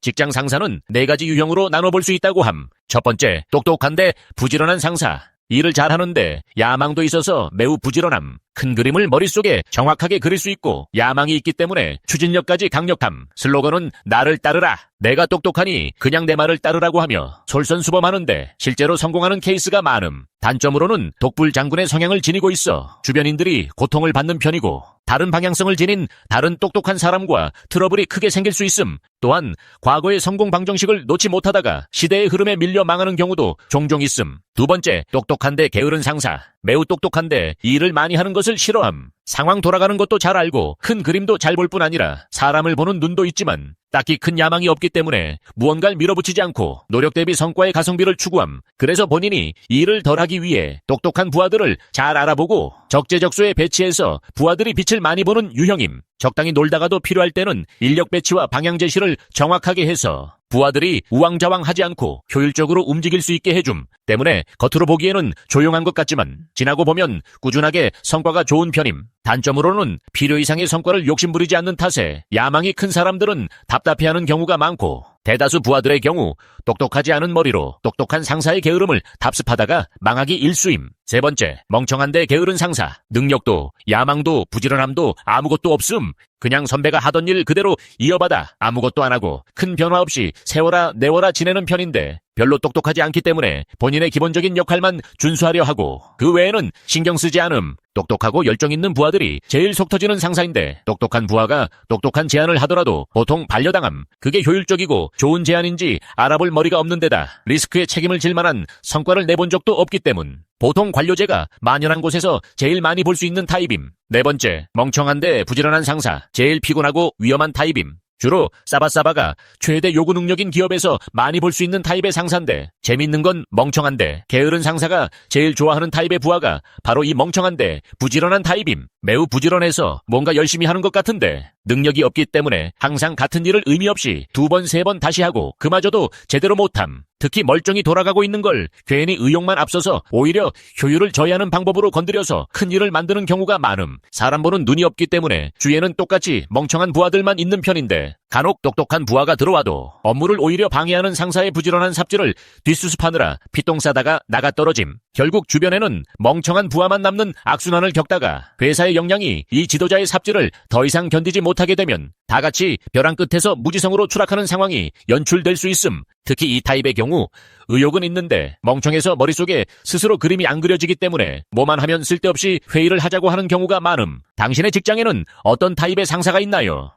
직장 상사는 4가지 유형으로 나눠볼 수 있다고 함. 첫 번째, 똑똑한데 부지런한 상사. 일을 잘하는데 야망도 있어서 매우 부지런함. 큰 그림을 머릿속에 정확하게 그릴 수 있고 야망이 있기 때문에 추진력까지 강력함. 슬로건은 나를 따르라. 내가 똑똑하니 그냥 내 말을 따르라고 하며 솔선수범하는데 실제로 성공하는 케이스가 많음. 단점으로는 독불장군의 성향을 지니고 있어 주변인들이 고통을 받는 편이고 다른 방향성을 지닌 다른 똑똑한 사람과 트러블이 크게 생길 수 있음. 또한 과거의 성공 방정식을 놓지 못하다가 시대의 흐름에 밀려 망하는 경우도 종종 있음. 두 번째, 똑똑한데 게으른 상사. 매우 똑똑한데 일을 많이 하는 것을 싫어함. 상황 돌아가는 것도 잘 알고 큰 그림도 잘 볼 뿐 아니라 사람을 보는 눈도 있지만 딱히 큰 야망이 없기 때문에 무언가를 밀어붙이지 않고 노력 대비 성과의 가성비를 추구함. 그래서 본인이 일을 덜하기 위해 똑똑한 부하들을 잘 알아보고 적재적소에 배치해서 부하들이 빛을 많이 보는 유형임. 적당히 놀다가도 필요할 때는 인력 배치와 방향 제시를 정확하게 해서 부하들이 우왕좌왕하지 않고 효율적으로 움직일 수 있게 해줌. 때문에 겉으로 보기에는 조용한 것 같지만 지나고 보면 꾸준하게 성과가 좋은 편임. 단점으로는 필요 이상의 성과를 욕심부리지 않는 탓에 야망이 큰 사람들은 답답해하는 경우가 많고 대다수 부하들의 경우 똑똑하지 않은 머리로 똑똑한 상사의 게으름을 답습하다가 망하기 일쑤임. 세 번째, 멍청한데 게으른 상사. 능력도 야망도 부지런함도 아무것도 없음. 그냥 선배가 하던 일 그대로 이어받아 아무것도 안 하고 큰 변화 없이 세워라 내워라 지내는 편인데 별로 똑똑하지 않기 때문에 본인의 기본적인 역할만 준수하려 하고 그 외에는 신경 쓰지 않음. 똑똑하고 열정 있는 부하들이 제일 속 터지는 상사인데 똑똑한 부하가 똑똑한 제안을 하더라도 보통 반려당함. 그게 효율적이고 좋은 제안인지 알아볼 머리가 없는 데다 리스크에 책임을 질 만한 성과를 내본 적도 없기 때문 보통 관료제가 만연한 곳에서 제일 많이 볼 수 있는 타입임. 네 번째, 멍청한데 부지런한 상사. 제일 피곤하고 위험한 타입임. 주로 사바사바가 최대 요구 능력인 기업에서 많이 볼 수 있는 타입의 상사인데 재밌는 건 멍청한데 게으른 상사가 제일 좋아하는 타입의 부하가 바로 이 멍청한데 부지런한 타입임. 매우 부지런해서 뭔가 열심히 하는 것 같은데 능력이 없기 때문에 항상 같은 일을 의미 없이 2번, 3번 다시 하고 그마저도 제대로 못함. 특히 멀쩡히 돌아가고 있는 걸 괜히 의욕만 앞서서 오히려 효율을 저해하는 방법으로 건드려서 큰 일을 만드는 경우가 많음. 사람 보는 눈이 없기 때문에 주위에는 똑같이 멍청한 부하들만 있는 편인데 간혹 똑똑한 부하가 들어와도 업무를 오히려 방해하는 상사의 부지런한 삽질을 뒷수습하느라 피똥 싸다가 나가 떨어짐. 결국 주변에는 멍청한 부하만 남는 악순환을 겪다가 회사의 역량이 이 지도자의 삽질을 더 이상 견디지 못하게 되면 다 같이 벼랑 끝에서 무지성으로 추락하는 상황이 연출될 수 있음. 특히 이 타입의 경우 의욕은 있는데 멍청해서 머릿속에 스스로 그림이 안 그려지기 때문에 뭐만 하면 쓸데없이 회의를 하자고 하는 경우가 많음. 당신의 직장에는 어떤 타입의 상사가 있나요?